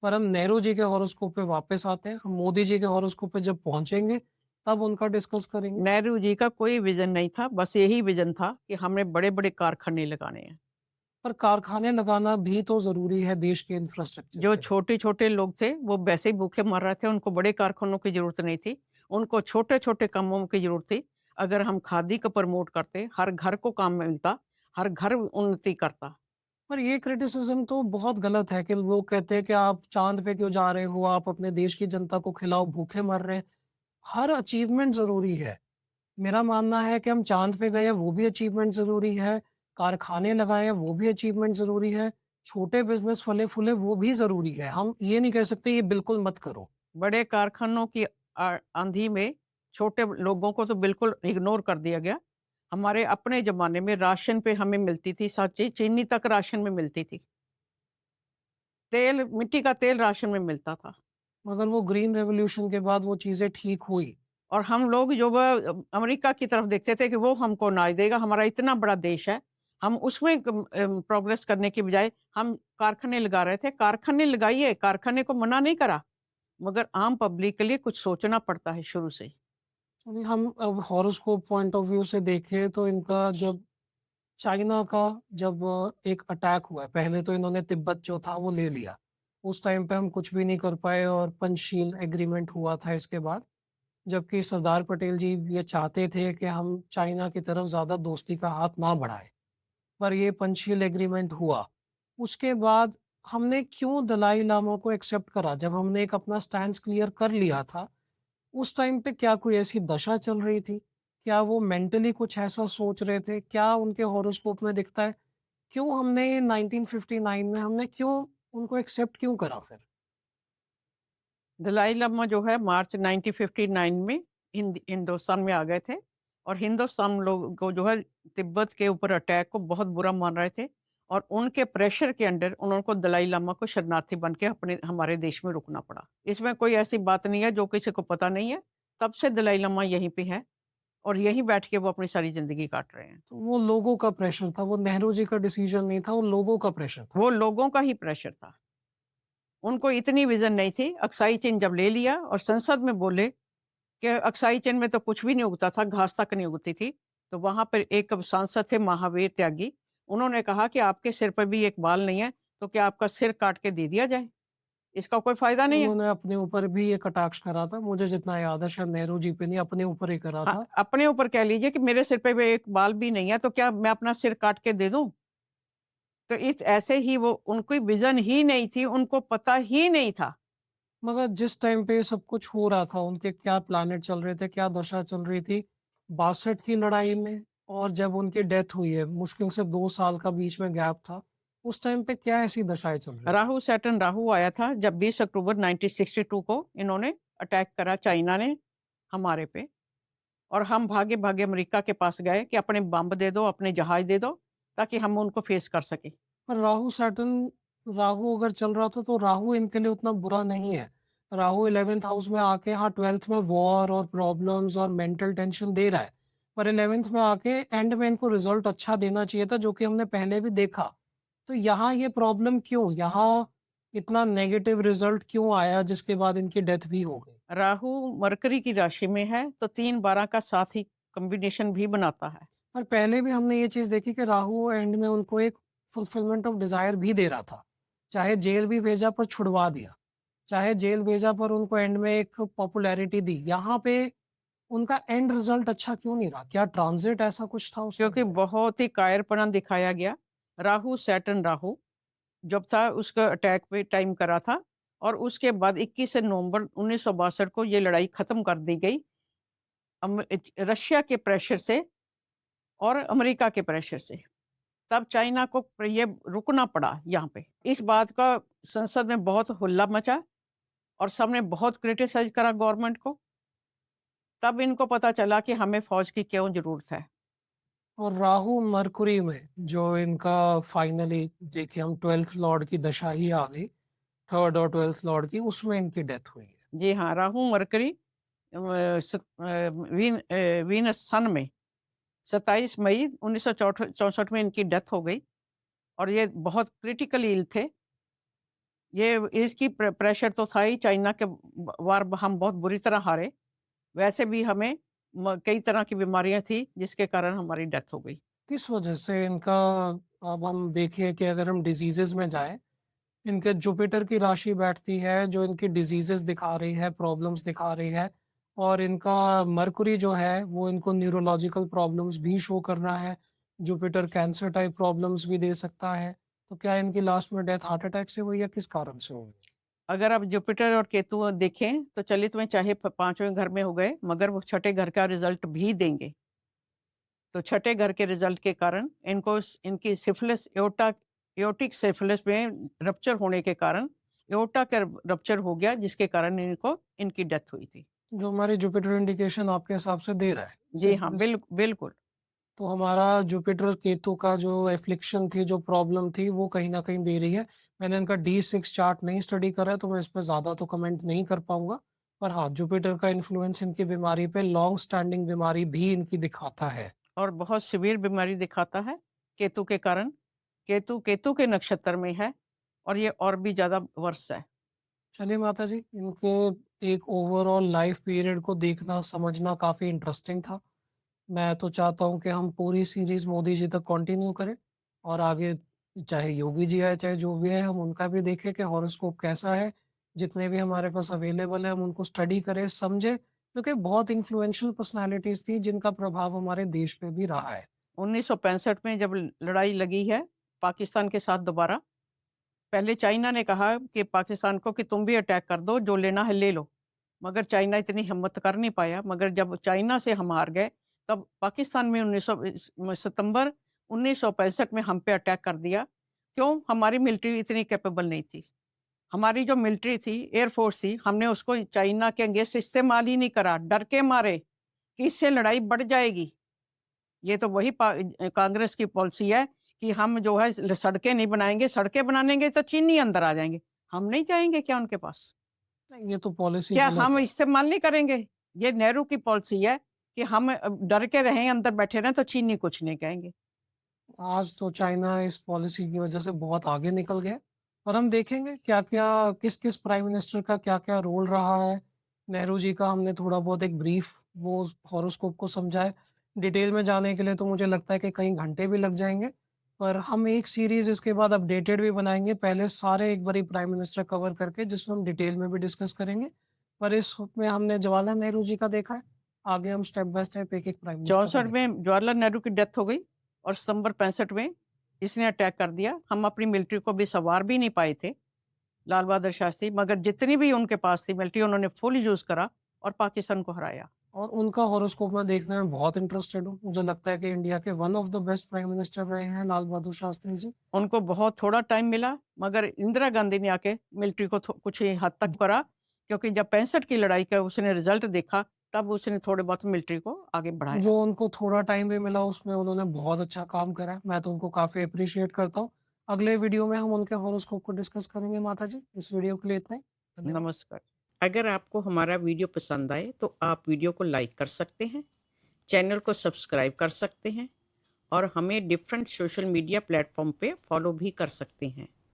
पर हम नेहरू जी के हॉरोस्कोप पे वापस आते हैं, हम मोदी जी के हॉरोस्कोप पे जब पहुँचेंगे, तब उनका डिस्कस करेंगे। नेहरू जी का कोई विज़न नहीं था, बस यही विज़न था कि हमें बड़े-बड़े कारखाने लगाने हैं। पर कारखाने लगाना भी तो ज़रूरी है देश के इंफ्रास्ट्रक्चर जो के लिए। छोटे-छोटे लोग थे, वो वैसे ही भूखे मर रहे थे, उनको बड़े कारखानों की ज़रूरत नहीं थी। उनको छोटे-छोटे कामों की ज़रूरत थी। अगर हम खादी को प्रमोट करते, हर घर को काम मिलता, हर घर उन्नति करता। पर ये क्रिटिसिज़्म तो बहुत गलत है कि लोग कहते हैं कि आप चाँद पे क्यों जा रहे हो? आप अपने देश की जनता को खिलाओ, भूखे मर रहे हैं। हर अचीवमेंट ज़रूरी है। मेरा मानना है कि हम चाँद पे गए, वो भी अचीवमेंट ज़रूरी है। कारखाने लगाए, वो भी अचीवमेंट ज़रूरी है। छोटे बिज़नेस फले-फूले, वो भी ज़रूरी है। हम ये नहीं कह सकते, ये बिल्कुल मत करो। बड़े कारखानों की आँधी में छोटे लोगों को तो बिल्कुल इग्नोर कर दिया गया। हमारे अपने ज़माने में राशन पे हमें मिलती थी सब चीज़, चीनी तक राशन में मिलती थी। तेल मिट्टी का तेल राशन में मिलता था। मगर वो ग्रीन रेवोल्यूशन के बाद वो चीज़ें ठीक हुई। और हम लोग जो अमेरिका की तरफ देखते थे कि वो हमको अनाज देगा, हमारा इतना बड़ा देश है। हम उसमें प्रोग्रेस करने की बजाय हम कारखाने लगा रहे थे। कारखाने लगाइए, कारखाने को मना नहीं करा, मगर आम पब्लिक के लिए कुछ सोचना पड़ता है शुरू से ही। अभी हम अब हॉरोस्कोप पॉइंट ऑफ व्यू से देखें तो इनका जब चाइना का जब एक अटैक हुआ है, पहले तो इन्होंने तिब्बत जो था वो ले लिया। उस टाइम पे हम कुछ भी नहीं कर पाए और पंचशील एग्रीमेंट हुआ था इसके बाद। जबकि सरदार पटेल जी ये चाहते थे कि हम चाइना की तरफ ज़्यादा दोस्ती का हाथ ना बढ़ाएँ, पर ये पंचशील एग्रीमेंट हुआ। उसके बाद हमने क्यों दलाई लामा को एक्सेप्ट करा? जब हमने एक अपना स्टैंड क्लियर कर लिया था, उस टाइम पे क्या कोई ऐसी दशा चल रही थी? क्या वो मेंटली कुछ ऐसा सोच रहे थे? क्या उनके हॉरोस्कोप में दिखता है? क्यों हमने 1959 में हमने क्यों उनको एक्सेप्ट क्यों करा फिर? दलाई लामा जो है मार्च 1959 में हिंदुस्तान में आ गए थे और हिंदुस्तान लोग को जो है तिब्बत के ऊपर अटैक को बहुत बुरा मान रहे थे और उनके प्रेशर के अंडर उनको दलाई लामा को शरणार्थी बन के अपने हमारे देश में रुकना पड़ा। इसमें कोई ऐसी बात नहीं है जो किसी को पता नहीं है। तब से दलाई लामा यहीं पे है और यहीं बैठ के वो अपनी सारी जिंदगी काट रहे हैं। तो वो लोगों का प्रेशर था, वो नेहरू जी का डिसीजन नहीं था, वो लोगों का प्रेशर था। वो लोगों का ही प्रेशर था। उनको इतनी विजन नहीं थी। अक्साई चिन्ह जब ले लिया और संसद में बोले कि अक्साई चिन्ह में तो कुछ भी नहीं उगता था, घास तक नहीं उगती थी। तो वहाँ पर एक सांसद थे महावीर त्यागी, उन्होंने कहा कि आपके सिर पे भी एक बाल नहीं है, तो क्या आपका सिर काट के दे दिया जाए? इसका कोई फ़ायदा नहीं है। उन्होंने अपने ऊपर भी ये कटाक्ष करा था, मुझे जितना याद है शायद नेहरू जी पे नहीं, अपने ऊपर ही करा हाँ, था। अपने ऊपर कह लीजिए कि मेरे सिर पे भी एक बाल भी नहीं है, तो क्या मैं अपना सिर काट के दे दूँ? तो इस ऐसे ही वो उनकी विज़न ही नहीं थी, उनको पता ही नहीं था। मगर जिस टाइम पे सब कुछ हो रहा था, उनके क्या प्लैनेट चल रहे थे, क्या दशा चल रही थी, 62 की लड़ाई में और जब उनकी डेथ हुई है, मुश्किल से 2 साल का बीच में गैप था, उस टाइम पे क्या ऐसी दशाएँ चल रही थी? राहु सैटर्न राहु आया था जब 20 अक्टूबर 1962 को इन्होंने अटैक करा चाइना ने हमारे पे और हम भागे-भागे अमेरिका के पास गए कि अपने बम दे दो, अपने जहाज दे दो ताकि हम उनको फेस कर सकें। पर राहु सैटर्न राहु अगर चल रहा था तो राहु इनके लिए उतना बुरा नहीं है। राहु 11th हाउस में आके हाँ 12th में वॉर और प्रॉब्लम्स और मेंटल टेंशन दे रहा है। पर 11th में आके एंड में इनको रिजल्ट अच्छा देना चाहिए था जो कि हमने पहले भी देखा। तो यहाँ ये प्रॉब्लम क्यों? यहाँ इतना नेगेटिव रिजल्ट क्यों आया जिसके बाद इनकी डेथ भी हो गई? राहु मरकरी की राशि में है तो 3-12 का साथ ही कॉम्बिनेशन भी बनाता है। और पहले भी हमने ये चीज़ देखी कि राहु एंड में उनको एक फुलफिलमेंट ऑफ डिज़ायर भी दे रहा था। चाहे जेल भी भेजा पर छुड़वा दिया। चाहे जेल भेजा पर उनको एंड में एक पॉपुलैरिटी दी। यहाँ पे उनका एंड रिज़ल्ट अच्छा क्यों नहीं रहा? क्या ट्रांज़िट ऐसा कुछ था उस टाइम क्योंकि पे? बहुत ही कायरपना दिखाया गया। राहु सैटर्न राहु जब था उसका अटैक पे टाइम करा था और उसके बाद 21 नवंबर 1962 को ये लड़ाई खत्म कर दी गई रशिया के प्रेशर से और अमेरिका के प्रेशर से। तब चाइना को ये रुकना पड़ा यहाँ पे। इस बात का संसद में बहुत हुल्ला मचा और सबने बहुत क्रिटिसाइज करा गवर्नमेंट को। तब इनको पता चला कि हमें फौज की क्यों जरूरत है। और राहु मरकुरी में जो इनका फाइनली देखिए हम 12th लॉर्ड की दशा ही आ गई। 3rd और 12th लॉर्ड की उसमें इनकी डेथ हुई है। जी हाँ, राहु मरकरी वीनस सन में 27 मई 1964 में इनकी डेथ हो गई और ये बहुत क्रिटिकल इल थे। ये इसकी प्रेशर तो था ही चाइना के वार हम बहुत बुरी तरह हारे। वैसे भी हमें कई तरह की बीमारियां थी जिसके कारण हमारी डेथ हो गई। किस वजह से इनका अब हम देखिए कि अगर हम डिजीज़ेज़ में जाएँ, इनके जुपिटर की राशि बैठती है जो इनकी डिजीज़ेज़ दिखा रही है, प्रॉब्लम्स दिखा रही है और इनका मरकुरी जो है वो इनको न्यूरोलॉजिकल प्रॉब्लम्स भी शो कर रहा है। जुपिटर कैंसर टाइप प्रॉब्लम्स भी दे सकता है। तो क्या इनकी लास्ट में डेथ हार्ट अटैक से हुई या किस कारण से हुई? अगर आप जुपिटर और केतु देखें तो चलित में चाहे पांचवें घर में हो गए मगर वो छठे घर का रिजल्ट भी देंगे। तो छठे घर के रिजल्ट के कारण इनको इनकी सिफिलिस एओर्टिक सिफिलिस में रप्चर होने के कारण एओर्टा का रप्चर हो गया जिसके कारण इनको इनकी डेथ हुई थी। जो हमारी जुपिटर इंडिकेशन आपके हिसाब से दे रहा है, जी हाँ, सिफिलिस। बिल्कुल। तो हमारा जुपिटर केतु का जो एफ्लिक्शन थी, जो प्रॉब्लम थी, वो कहीं न कहीं दे रही है। मैंने इनका D6 चार्ट नहीं स्टडी करा है, तो मैं इस पे ज़्यादा तो कमेंट नहीं कर पाऊँगा। पर हाँ, जुपिटर का इन्फ्लुएंस इनकी बीमारी पे लॉन्ग स्टैंडिंग बीमारी भी इनकी दिखाता है। और बहुत सीवियर बीमारी दिखाता है केतु के कारण। केतु केतु के नक्षत्र में है और ये और भी ज़्यादा वर्ष है। चलिए माता जी, इनके एक ओवरऑल लाइफ पीरियड को देखना, समझना काफ़ी इंटरेस्टिंग था। मैं तो चाहता हूँ कि हम पूरी सीरीज़ मोदी जी तक कंटिन्यू करें और आगे चाहे योगी जी आए, चाहे जो भी है, हम उनका भी देखें कि हॉरोस्कोप कैसा है। जितने भी हमारे पास अवेलेबल है, हम उनको स्टडी करें, समझें, क्योंकि बहुत इन्फ्लुएंशियल पर्सनैलिटीज़ थी, जिनका प्रभाव हमारे देश पे भी रहा है। 1965 में जब लड़ाई लगी है पाकिस्तान के साथ दोबारा, पहले चाइना ने कहा कि पाकिस्तान को कि तुम भी अटैक कर दो, जो लेना है ले लो। मगर चाइना इतनी हिम्मत कर नहीं पाया, मगर जब चाइना से हम हार गए, तब पाकिस्तान में 19 सितंबर 1965 में हम पे अटैक कर दिया। क्यों? हमारी मिलिट्री इतनी कैपेबल नहीं थी। हमारी जो मिलिट्री थी, एयरफोर्स थी, हमने उसको चाइना के अगेंस्ट इस्तेमाल ही नहीं करा, डर के मारे कि इससे लड़ाई बढ़ जाएगी। ये तो वही कांग्रेस की पॉलिसी है कि हम जो है सड़कें नहीं बनाएंगे, सड़कें बनाएंगे तो चीनी अंदर आ जाएंगे, हम नहीं जाएंगे क्या उनके पास? ये तो पॉलिसी क्या गलत हम है। इस्तेमाल नहीं करेंगे? ये नेहरू की पॉलिसी है कि हम डर के रहें, अंदर बैठे रहें तो चीनी कुछ नहीं कहेंगे। आज तो चाइना इस पॉलिसी की वजह से बहुत आगे निकल गया और हम देखेंगे क्या-क्या किस-किस प्राइम मिनिस्टर का क्या-क्या रोल रहा है। नेहरू जी का हमने थोड़ा बहुत एक ब्रीफ वो हॉरोस्कोप को समझा है। डिटेल में जाने के लिए तो मुझे लगता है कि कई घंटे भी लग जाएँगे। पर हम एक सीरीज़ इसके बाद अपडेटेड भी बनाएँगे। पहले सारे एक बारी प्राइम मिनिस्टर कवर करके जिसमें हम डिटेल में भी डिस्कस करेंगे। पर इसमें हमने जवाहरलाल नेहरू जी का देखा है। आगे हम स्टेप बाय स्टेप एक-एक प्राइम मिनिस्टर का 64 देखेंगे। में जवाहरलाल नेहरू की डेथ हो गई और सितंबर 65 में इसने अटैक कर दिया। हम अपनी मिलिट्री को भी संवार भी नहीं पाए थे, लाल बहादुर शास्त्री, मगर जितनी भी उनके पास थी मिलिट्री उन्होंने फुल यूज़ करा और पाकिस्तान को हराया। और उनका हॉरोस्कोप मैं देखने में बहुत इंटरेस्टेड हूँ। मुझे लगता है कि इंडिया के one of the best prime minister रहे हैं लाल बहादुर शास्त्री जी। उनको बहुत थोड़ा टाइम मिला, मगर इंदिरा गांधी ने आके मिलिट्री को कुछ ही हद तक करा, क्योंकि जब 65 की लड़ाई का उसने रिजल्ट देखा, तब उसने थोड़े बहुत मिलिट्री को आगे बढ़ाया। जो उनको थोड़ा टाइम भी मिला उसमें उन्होंने बहुत अच्छा काम करा है। मैं तो उनको काफ़ी एप्रिशिएट करता हूँ। अगले वीडियो में हम उनके हॉरोस्कोप को डिस्कस करेंगे माता जी। इस वीडियो के लिए इतना ही। धन्यवाद। नमस्कार। अगर आपको हमारा वीडियो पसंद आए तो आप वीडियो को लाइक कर सकते हैं, चैनल को सब्सक्राइब कर सकते हैं और हमें डिफरेंट सोशल मीडिया प्लेटफॉर्म पे फॉलो भी कर सकते हैं।